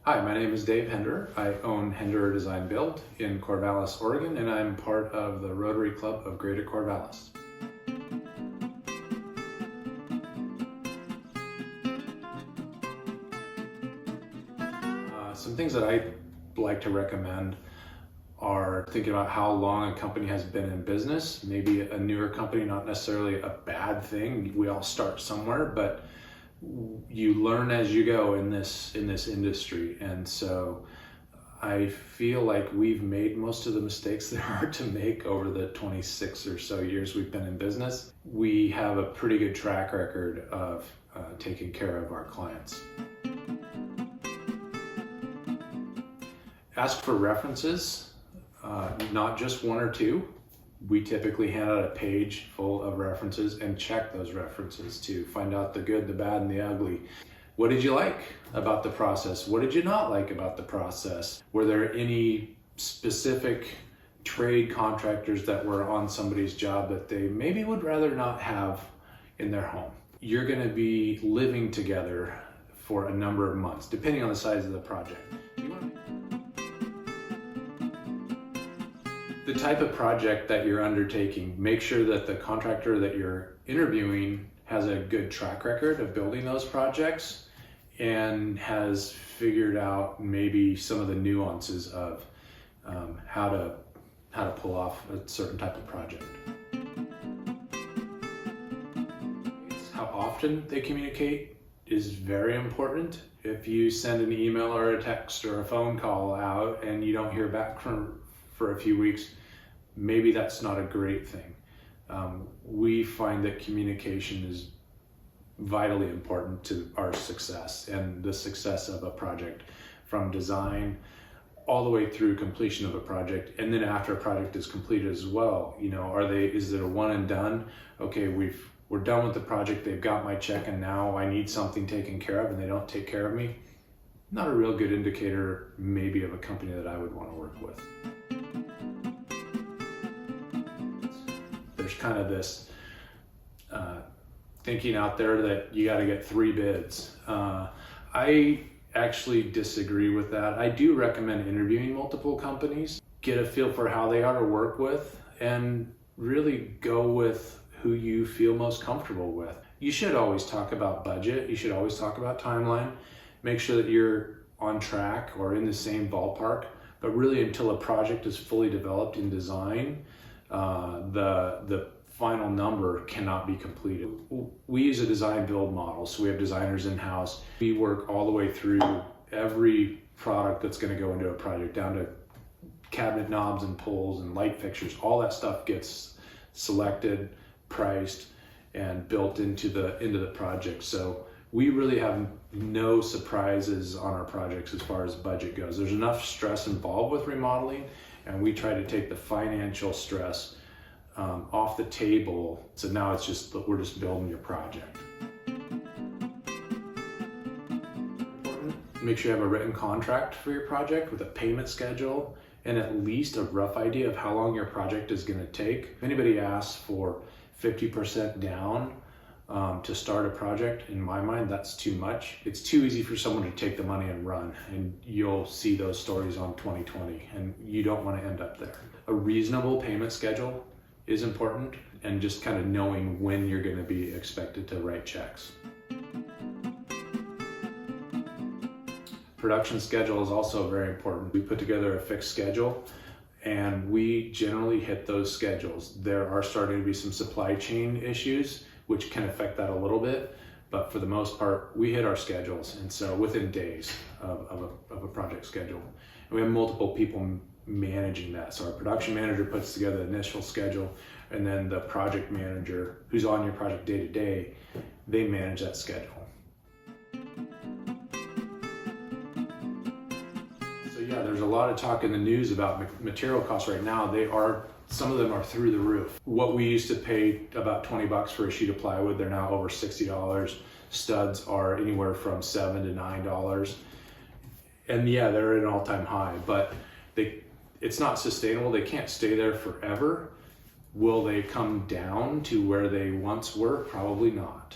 Hi, my name is Dave Henderer. I own Henderer Design Build in Corvallis, Oregon, and I'm part of the Rotary Club of Greater Corvallis. Some things that I like to recommend are thinking about how long a company has been in business. Maybe a newer company, not necessarily a bad thing. We all start somewhere, but you learn as you go in this industry. And so I feel like we've made most of the mistakes there are to make over the 26 or so years we've been in business. We have a pretty good track record of taking care of our clients. Ask for references, not just one or two. We typically hand out a page full of references and check those references to find out the good, the bad, and the ugly. What did you like about the process? What did you not like about the process? Were there any specific trade contractors that were on somebody's job that they maybe would rather not have in their home? You're going to be living together for a number of months, depending on the size of the project. The type of project that you're undertaking, make sure that the contractor that you're interviewing has a good track record of building those projects and has figured out maybe some of the nuances of how to pull off a certain type of project. How often they communicate is very important. If you send an email or a text or a phone call out and you don't hear back for a few weeks, maybe that's not a great thing. We find that communication is vitally important to our success and the success of a project, from design all the way through completion of a project, and then after a project is completed as well. You know, is it a one and done? Okay, we're done with the project, they've got my check, and now I need something taken care of and they don't take care of me. Not a real good indicator maybe of a company that I would want to work with. There's kind of this thinking out there that you got to get 3 bids. I actually disagree with that. I do recommend interviewing multiple companies, get a feel for how they are to work with, and really go with who you feel most comfortable with. You should always talk about budget. You should always talk about timeline. Make sure that you're on track or in the same ballpark, but really until a project is fully developed in design, the final number cannot be completed. We use a design build model, so we have designers in-house. We work all the way through every product that's going to go into a project, down to cabinet knobs and pulls and light fixtures. All that stuff gets selected, priced, and built into the project. So we really have no surprises on our projects as far as budget goes. There's enough stress involved with remodeling, and we try to take the financial stress off the table. So now it's just, we're just building your project. Make sure you have a written contract for your project with a payment schedule and at least a rough idea of how long your project is going to take. If anybody asks for 50% down to start a project, in my mind, that's too much. It's too easy for someone to take the money and run, and you'll see those stories on 2020, and you don't want to end up there. A reasonable payment schedule is important, and just kind of knowing when you're going to be expected to write checks. Production schedule is also very important. We put together a fixed schedule, and we generally hit those schedules. There are starting to be some supply chain issues which can affect that a little bit, but for the most part, we hit our schedules, and so within days of a project schedule. And we have multiple people managing that. So our production manager puts together the initial schedule, and then the project manager, who's on your project day to day, they manage that schedule. So yeah, there's a lot of talk in the news about material costs right now. Some of them are through the roof. What we used to pay about $20 for a sheet of plywood, they're now over $60. Studs are anywhere from $7 to $9. And yeah, they're at an all-time high, but it's not sustainable. They can't stay there forever. Will they come down to where they once were? Probably not.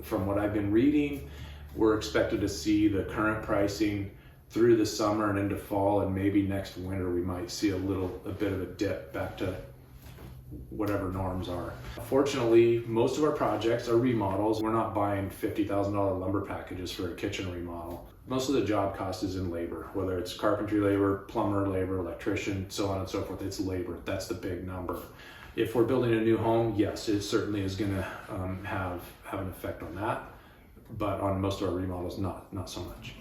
From what I've been reading, we're expected to see the current pricing through the summer and into fall, and maybe next winter we might see a bit of a dip back to whatever norms are. Fortunately, most of our projects are remodels. We're not buying $50,000 lumber packages for a kitchen remodel. Most of the job cost is in labor, whether it's carpentry labor, plumber labor, electrician, so on and so forth. It's labor. That's the big number. If we're building a new home, yes, it certainly is going to have an effect on that, but on most of our remodels, not so much.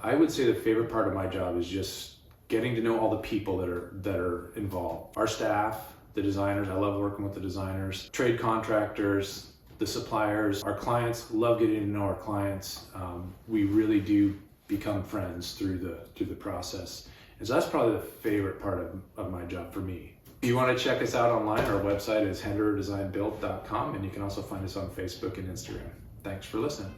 I would say the favorite part of my job is just getting to know all the people that are involved. Our staff, the designers, I love working with the designers, trade contractors, the suppliers, our clients, love getting to know our clients. We really do become friends through the process. And so that's probably the favorite part of my job for me. If you want to check us out online, our website is hendererdesignbuilt.com, and you can also find us on Facebook and Instagram. Thanks for listening.